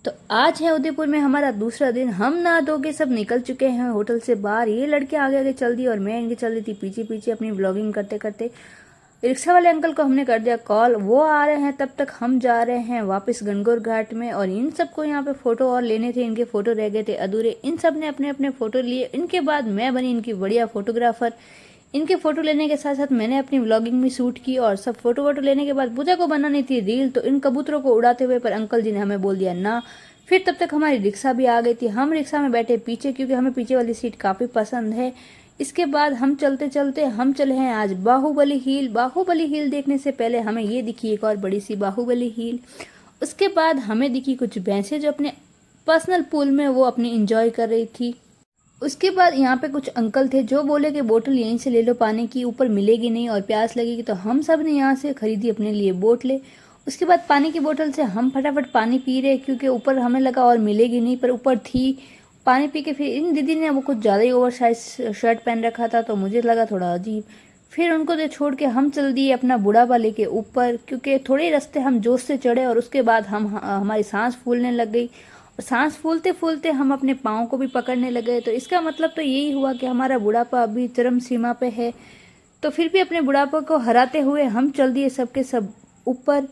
तो आज है उदयपुर में हमारा दूसरा दिन। हम नहा धो के सब निकल चुके हैं होटल से बाहर। ये लड़के आगे आगे चल दी और मैं इनके चल रही थी पीछे पीछे अपनी ब्लॉगिंग करते करते। रिक्शा वाले अंकल को हमने कर दिया कॉल, वो आ रहे हैं। तब तक हम जा रहे हैं वापस गणगौर घाट में। और इन सबको यहाँ पे फोटो और लेने थे, इनके फोटो रह गए थे अधूरे। इन सब ने अपने अपने फोटो लिए। इनके बाद मैं बनी इनकी बढ़िया फोटोग्राफर। इनके फोटो लेने के साथ साथ मैंने अपनी व्लॉगिंग भी शूट की। और सब फोटो वोटो लेने के बाद पूजा को बनानी थी रील, तो इन कबूतरों को उड़ाते हुए पर अंकल जी ने हमें बोल दिया ना। फिर तब तक हमारी रिक्शा भी आ गई थी। हम रिक्शा में बैठे पीछे क्योंकि हमें पीछे वाली सीट काफ़ी पसंद है। इसके बाद हम चलते चलते हम चले हैं आज बाहुबली हिल। बाहुबली हिल देखने से पहले हमें ये दिखी एक और बड़ी सी बाहुबली हिल। उसके बाद हमें दिखी कुछ भैंसें जो अपने पर्सनल पूल में वो अपनी इंजॉय कर रही थी। उसके बाद यहाँ पे कुछ अंकल थे जो बोले कि बोतल यहीं से ले लो पानी की, ऊपर मिलेगी नहीं और प्यास लगेगी। तो हम सब ने यहाँ से खरीदी अपने लिए बोतलें। उसके बाद पानी की बोतल से हम फटाफट पानी पी रहे क्योंकि ऊपर हमें लगा और मिलेगी नहीं, पर ऊपर थी। पानी पी के फिर इन दीदी ने वो कुछ ज़्यादा ही ओवर साइज शर्ट पहन रखा था तो मुझे लगा थोड़ा अजीब। फिर उनको दे छोड़ के हम चल दिए अपना बुढ़ापा लेके ऊपर, क्योंकि थोड़े रास्ते हम जोश से चढ़े और उसके बाद हमारी सांस फूलने लग गई। और सांस फूलते फूलते हम अपने पाँव को भी पकड़ने लगे। तो इसका मतलब तो यही हुआ कि हमारा बुढ़ापा अभी चरम सीमा पे है। तो फिर भी अपने बुढ़ापा को हराते हुए हम चल दिए सबके सब ऊपर।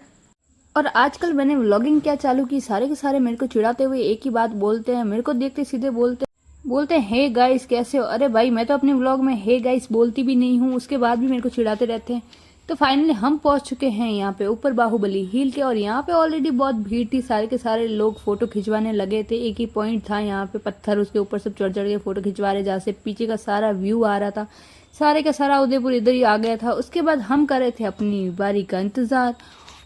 और आजकल मैंने व्लॉगिंग क्या चालू की, सारे के सारे मेरे को चिढ़ाते हुए एक ही बात बोलते हैं। मेरे को देखते सीधे बोलते हैं हे गाइस कैसे हो। अरे भाई मैं तो अपने व्लॉग में हे गाइस बोलती भी नहीं हूँ, उसके बाद भी मेरे को चिढ़ाते रहते हैं। तो फाइनली हम पहुंच चुके हैं यहाँ पे ऊपर बाहुबली हिल के। और यहाँ पे ऑलरेडी बहुत भीड़ थी, सारे के सारे लोग फोटो खिंचवाने लगे थे। एक ही पॉइंट था यहाँ पे पत्थर, उसके ऊपर सब चढ़ चढ़ के फोटो खिंचवा रहे, जहाँ से पीछे का सारा व्यू आ रहा था। सारे का सारा उदयपुर इधर ही आ गया था। उसके बाद हम कर रहे थे अपनी बारी का इंतजार।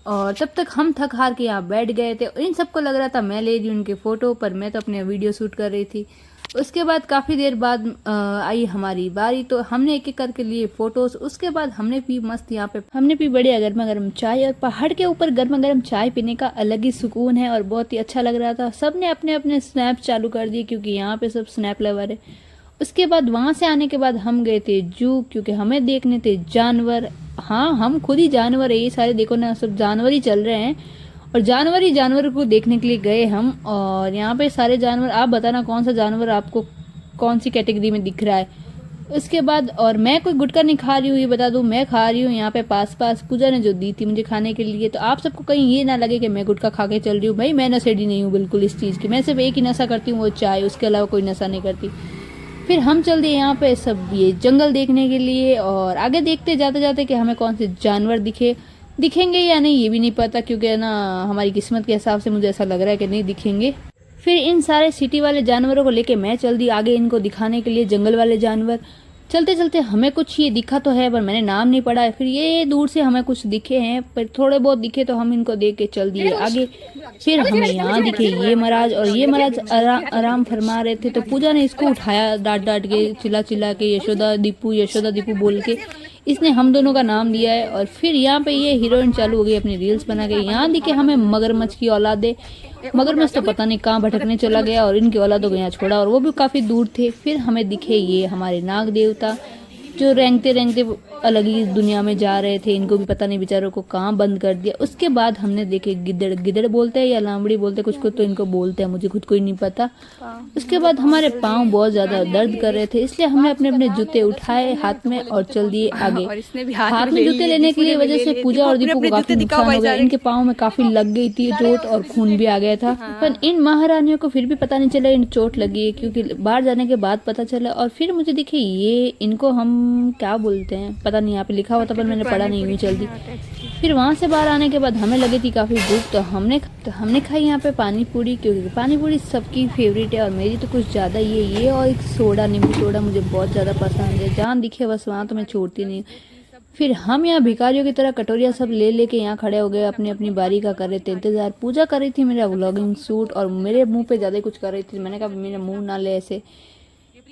और तब तक हम थक हार के यहाँ बैठ गए थे। इन सबको लग रहा था मैं ले रही हूँ उनके फोटो, पर मैं तो अपने वीडियो शूट कर रही थी। उसके बाद काफ़ी देर बाद आई हमारी बारी, तो हमने एक एक करके लिए फोटोज। उसके बाद हमने पी मस्त यहाँ पे हमने पी बढ़िया गर्मा गर्म चाय। और पहाड़ के ऊपर गर्मा गर्म चाय पीने का अलग ही सुकून है और बहुत ही अच्छा लग रहा था। सब ने अपने अपने स्नैप चालू कर दिए क्योंकि यहाँ पे सब स्नैप लवर है। उसके बाद वहाँ से आने के बाद हम गए थे जू, क्योंकि हमें देखने थे जानवर। हाँ हम खुद ही जानवर है, ये सारे देखो ना सब जानवर ही चल रहे हैं। और जानवर ही जानवर को देखने के लिए गए हम। और यहाँ पे सारे जानवर, आप बताना कौन सा जानवर आपको कौन सी कैटेगरी में दिख रहा है। उसके बाद और मैं कोई गुटखा नहीं खा रही हूँ, ये बता दूँ, मैं खा रही हूँ यहाँ पे पास पूजा ने जो दी थी मुझे खाने के लिए। तो आप सबको कहीं ये ना लगे कि मैं गुटखा खा के चल रही हूँ, भाई मैं नशेड़ी नहीं हूँ बिल्कुल इस चीज़ की। मैं सिर्फ एक ही नशा करती हूँ, वो चाय, उसके अलावा कोई नशा नहीं करती। फिर हम चल दिए यहाँ पे सब ये जंगल देखने के लिए। और आगे देखते जाते जाते कि हमें कौन से जानवर दिखेंगे या नहीं ये भी नहीं पता, क्योंकि ना हमारी किस्मत के हिसाब से मुझे ऐसा लग रहा है कि नहीं दिखेंगे। फिर इन सारे सिटी वाले जानवरों को लेके मैं चल दी आगे इनको दिखाने के लिए जंगल वाले जानवर। चलते चलते हमें कुछ ये दिखा तो है पर मैंने नाम नहीं पढ़ा है। फिर ये दूर से हमें कुछ दिखे हैं, पर थोड़े बहुत दिखे तो हम इनको देख के चल दिए आगे। फिर हमें यहाँ दिखे ये महाराज, और ये महाराज आराम फरमा रहे थे। तो पूजा ने इसको उठाया डांट डांट के, चिल्ला चिल्ला के यशोदा दीपू बोल के इसने हम दोनों का नाम दिया है। और फिर यहाँ पे ये हीरोइन चालू हो गई अपनी रील्स बना के। यहाँ दिखे हमें मगरमच्छ की औलादे। मगरमच्छ तो पता नहीं कहाँ भटकने चला गया और इनकी औलादों को यहाँ छोड़ा, और वो भी काफ़ी दूर थे। फिर हमें दिखे ये हमारे नाग देवता जो रेंगते रेंगते अलग ही दुनिया में जा रहे थे। इनको भी पता नहीं बेचारों को कहाँ बंद कर दिया। उसके बाद हमने देखे गिद्दड़ बोलते हैं या लामड़ी बोलते हैं, कुछ तो इनको बोलते हैं, मुझे खुद को ही नहीं पता। उसके बाद हमारे पाँव बहुत ज़्यादा दर्द कर रहे थे, इसलिए हमने अपने अपने जूते उठाए हाथ में और चल दिए आगे। हाथ में जूते लेने की वजह से पूजा और दीपू को काफी नुकसान हो गया। इनके पाँव में काफी लग गई थी चोट और खून भी आ गया था। पर इन महारानियों को फिर भी पता नहीं चला इन चोट लगी है, क्योंकि बाहर जाने के बाद पता चला। और फिर मुझे दिखे ये, इनको हम क्या बोलते हैं पता नहीं, यहाँ पे लिखा हुआ था पर मैंने पढ़ा नहीं हुई जल्दी। फिर वहाँ से बाहर आने के बाद हमें लगी थी काफ़ी भूख, तो हमने खाई यहाँ पे पानी पूरी, क्योंकि पानी पूरी सबकी फेवरेट है और मेरी तो कुछ ज़्यादा ही है। ये और एक सोडा, नींबू सोडा मुझे बहुत ज़्यादा पसंद है, जहाँ दिखे बस वहाँ तो मैं छोड़ती नहीं। फिर हम यहाँ भिखारियों की तरह कटोरिया सब ले लेके यहाँ खड़े हो गए, अपनी अपनी बारी का कर रहे थे इंतजार। पूजा कर रही थी मेरा व्लॉगिंग शूट और मेरे मुंह पे ज़्यादा कुछ कर रही थी। मैंने कहा मेरा मुंह ना ले ऐसे।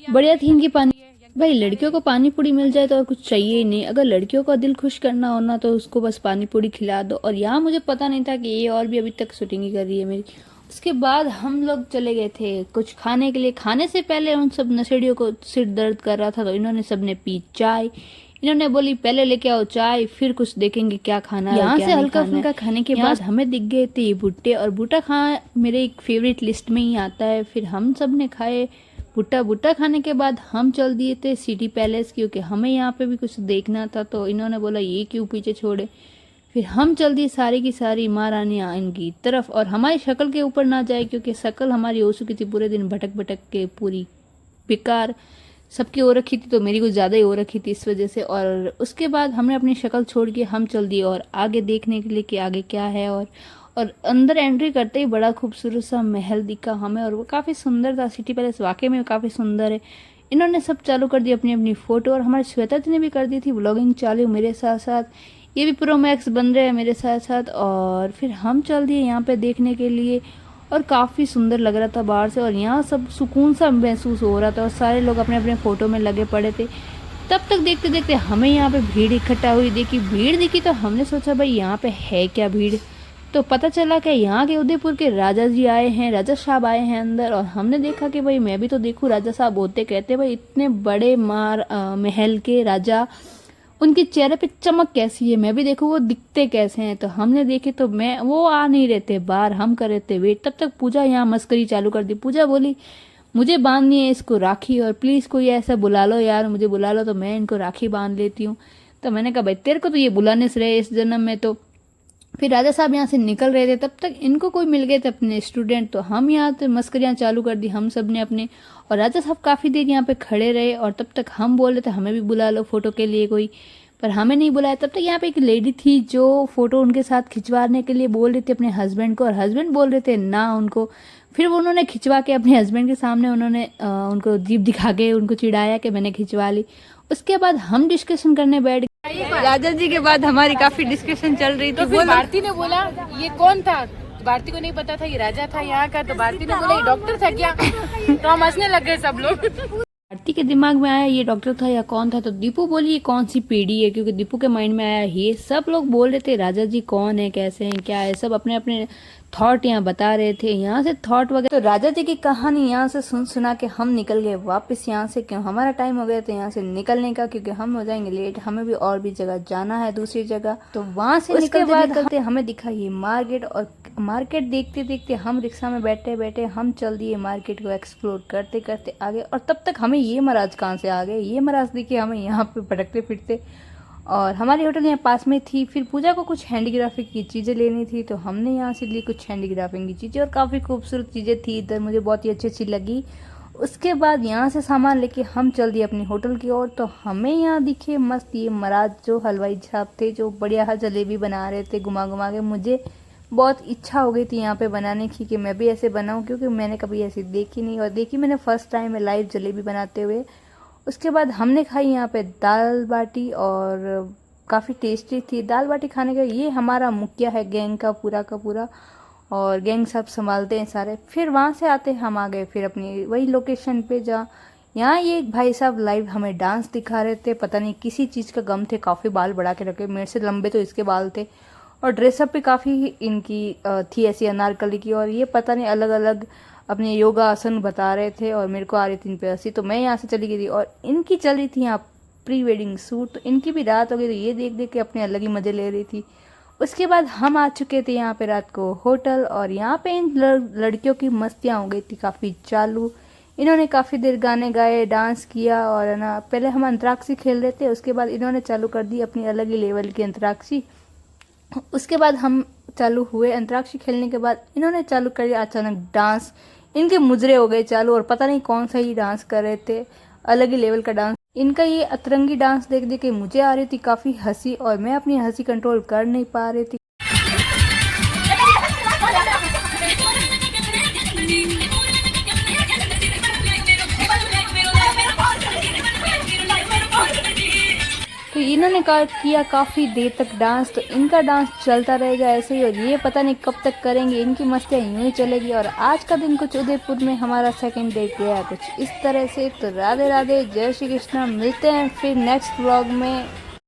बढ़िया थी इनकी पानी। भाई लड़कियों को पानी पूरी मिल जाए तो और कुछ चाहिए ही नहीं। अगर लड़कियों का दिल खुश करना हो ना तो उसको बस पानी पूरी खिला दो। और यहाँ मुझे पता नहीं था कि ये और भी अभी तक शूटिंग ही कर रही है मेरी। उसके बाद हम लोग चले गए थे कुछ खाने के लिए। खाने से पहले उन सब नशेड़ियों को सिर दर्द कर रहा था तो इन्होंने सबने पी चाय। इन्होंने बोली पहले लेके आओ चाय, फिर कुछ देखेंगे क्या खाना है। यहाँ से हल्का फुल्का खाने के बाद हमें दिख गए थे ये भुट्टे, और भुट्टा खाना मेरे एक फेवरेट लिस्ट में ही आता है। फिर हम सब ने खाए भुट्टा। भुट्टा खाने के बाद हम चल दिए थे सिटी पैलेस, क्योंकि हमें यहाँ पे भी कुछ देखना था। तो इन्होंने बोला ये क्यों पीछे छोड़े। फिर हम चल दिए सारी की सारी महारानियाँ इनकी तरफ, और हमारी शक्ल के ऊपर ना जाए क्योंकि शक्ल हमारी हो चुकी थी पूरे दिन भटक भटक के, पूरी बेकार सबकी हो रखी थी, तो मेरी कुछ ज़्यादा ही हो रखी थी इस वजह से। और उसके बाद हमने अपनी शक्ल छोड़ के हम चल दिए और आगे देखने के लिए कि आगे क्या है। और अंदर एंट्री करते ही बड़ा खूबसूरत सा महल दिखा हमें, और वो काफ़ी सुंदर था। सिटी पैलेस वाकई में काफ़ी सुंदर है। इन्होंने सब चालू कर दी अपनी अपनी फ़ोटो, और हमारे श्वेता जी ने भी कर दी थी व्लॉगिंग चालू मेरे साथ साथ। ये भी प्रो मैक्स बन रहे हैं मेरे साथ साथ। और फिर हम चल दिए यहाँ पे देखने के लिए, और काफ़ी सुंदर लग रहा था बाहर से, और यहाँ सब सुकून सा महसूस हो रहा था, और सारे लोग अपने अपने फ़ोटो में लगे पड़े थे। तब तक देखते देखते हमें यहाँ पे भीड़ इकट्ठा हुई भीड़ दिखी, तो हमने सोचा भाई यहाँ पे है क्या भीड़। तो पता चला कि यहाँ के उदयपुर के राजा जी आए हैं, राजा साहब आए हैं अंदर। और हमने देखा कि भाई मैं भी तो देखूँ राजा साहब होते, कहते भाई इतने बड़े महल के राजा, उनके चेहरे पे चमक कैसी है, मैं भी देखूँ वो दिखते कैसे हैं। तो हमने देखे तो मैं वो आ नहीं रहे थे बाहर, हम कर रहे थे वेट। तब तक पूजा यहाँ मस्करी चालू कर दी। पूजा बोली मुझे बांधनी है इसको राखी, और प्लीज़ कोई ऐसा बुला लो यार, मुझे बुला लो तो मैं इनको राखी बांध लेती हूँ। तो मैंने कहा भाई तेरे को तो ये बुलाने से रहे इस जन्म में। तो फिर राजा साहब यहाँ से निकल रहे थे, तब तक इनको कोई मिल गए थे अपने स्टूडेंट। तो हम यहाँ से मस्करियाँ चालू कर दी हम सब ने अपने, और राजा साहब काफ़ी देर यहाँ पे खड़े रहे। और तब तक हम बोल रहे थे हमें भी बुला लो फ़ोटो के लिए कोई, पर हमें नहीं बुलाया। तब तक यहाँ पे एक लेडी थी जो फ़ोटो उनके साथ खिंचवाने के लिए बोल रही थी अपने हस्बैंड को, और हस्बैंड बोल रहे थे ना उनको। फिर वो उन्होंने खिंचवा के अपने हस्बैंड के सामने उन्होंने उनको जीप दिखा के उनको चिढ़ाया कि मैंने खिंचवा ली। उसके बाद हम डिस्कशन करने बैठ गए राजा जी के बाद हमारी काफ़ी डिस्कशन चल रही थी। तो फिर भारती ने बोला ये कौन था, भारती को नहीं पता था ये राजा था यहाँ का। तो भारती ने बोला ये डॉक्टर था क्या। तो हम हंसने लग गए सब लोग। भारती के दिमाग में आया ये डॉक्टर था या कौन था। तो दीपू बोली ये कौन सी पीढ़ी है, क्योंकि दीपू के माइंड में आया ये। सब लोग बोल रहे थे राजा जी कौन है, कैसे हैं, क्या है, सब अपने अपने थॉट यहाँ बता रहे थे। यहाँ से थॉट वगैरह, तो राजा जी की कहानी यहाँ से सुना के हम निकल गए वापस यहाँ से, क्यों हमारा टाइम हो गया था यहाँ से निकलने का, क्योंकि हम हो जाएंगे लेट, हमें भी और भी जगह जाना है दूसरी जगह। तो वहाँ से निकलते हमें दिखा ये मार्केट, और मार्केट देखते देखते हम रिक्शा में बैठे बैठे हम चल दिए मार्केट को एक्सप्लोर करते करते आगे। और तब तक हमें ये महाराज कहाँ से आ गए, ये महाराज दिखे हमें यहाँ पे भटकते फिरते। और हमारी होटल यहाँ पास में थी। फिर पूजा को कुछ हैंडीक्राफ्ट की चीज़ें लेनी थी, तो हमने यहाँ से ली कुछ हैंडीक्राफ्ट की चीज़ें, और काफ़ी खूबसूरत चीज़ें थी इधर, मुझे बहुत ही अच्छी अच्छी लगी। उसके बाद यहाँ से सामान लेके हम चल दिए अपनी होटल की ओर। तो हमें यहाँ दिखे मस्त ये महाराज जो हलवाई साहब थे, जो बढ़िया जलेबी बना रहे थे घुमा घुमा के। मुझे बहुत इच्छा हो गई थी यहाँ पे बनाने की कि मैं भी ऐसे बनाऊँ, क्योंकि मैंने कभी ऐसी देखी नहीं, और देखी मैंने फर्स्ट टाइम है लाइव जलेबी बनाते हुए। उसके बाद हमने खाई यहाँ पे दाल बाटी, और काफ़ी टेस्टी थी दाल बाटी खाने का। ये हमारा मुखिया है गैंग का पूरा, और गैंग सब संभालते हैं सारे। फिर वहाँ से आते हम आ गए फिर अपनी वही लोकेशन पे जहाँ यहाँ ये एक भाई साहब लाइव हमें डांस दिखा रहे थे। पता नहीं किसी चीज़ का गम थे, काफ़ी बाल बढ़ा के रखे, मेरे से लंबे तो इसके बाल थे, और ड्रेसअप भी काफ़ी इनकी थी ऐसी अनारकली की। और ये पता नहीं अलग अलग अपने योगा आसन बता रहे थे, और मेरे को आ रही थी इन पे हंसी। तो मैं यहाँ से चली गई थी, और इनकी चल रही थी यहाँ प्री वेडिंग शूट। तो इनकी भी रात हो गई, तो ये देख देख के अपने अलग ही मज़े ले रही थी। उसके बाद हम आ चुके थे यहाँ पे रात को होटल, और यहाँ पे इन लड़कियों की मस्तियाँ हो गई थी काफ़ी चालू। इन्होंने काफ़ी देर गाने गाए, डांस किया, और ना पहले हम अंतराक्षी खेल रहे थे, उसके बाद इन्होंने चालू कर दी अपनी अलग ही लेवल की अंतराक्षी। उसके बाद हम चालू हुए अंतराक्षी खेलने के बाद इन्होंने चालू कर दिया अचानक डांस। इनके मुजरे हो गए चालू, और पता नहीं कौन सा ही डांस कर रहे थे, अलग ही लेवल का डांस। इनका ये अतरंगी डांस देख देख के मुझे आ रही थी काफ़ी हंसी, और मैं अपनी हंसी कंट्रोल कर नहीं पा रही थी। तो इन्होंने किया काफ़ी देर तक डांस, तो इनका डांस चलता रहेगा ऐसे ही, और ये पता नहीं कब तक करेंगे, इनकी मस्तियाँ यूँ ही चलेगी। और आज का दिन कुछ उदयपुर में हमारा सेकंड डे गया कुछ इस तरह से। तो राधे राधे, जय श्री कृष्णा, मिलते हैं फिर नेक्स्ट व्लॉग में।